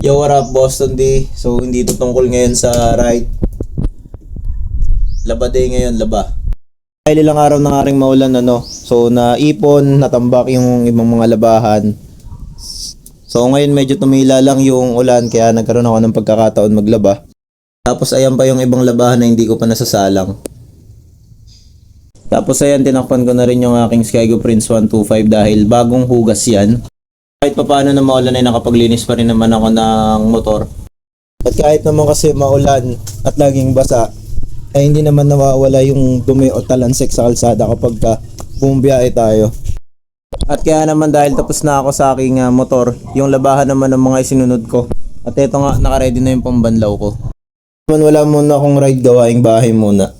Yo, what up, Boston D? So, hindi to tungkol ngayon sa ride. Laba day ngayon, laba. Dahil ilang araw na nga rin maulan, ano. So, naipon, natambak yung ibang mga labahan. So, ngayon medyo tumila lang yung ulan, kaya nagkaroon ako ng pagkakataon maglaba. Tapos, ayan pa yung ibang labahan na hindi ko pa nasasalang. Tapos, ayan, tinakpan ko na rin yung aking Skygo Prince 125 dahil bagong hugas yan. Kahit pa paano na maulan ay nakapaglinis pa rin naman ako ng motor. At kahit naman kasi maulan at laging basa, ay hindi naman nawawala yung dumi o talansik sa kalsada kapag bumibiyahe tayo. At kaya naman dahil tapos na ako sa aking motor, yung labahan naman ng mga isinunod ko. At eto nga, nakaready na yung pambanlaw ko. Wala muna akong ride, gawaing bahay muna.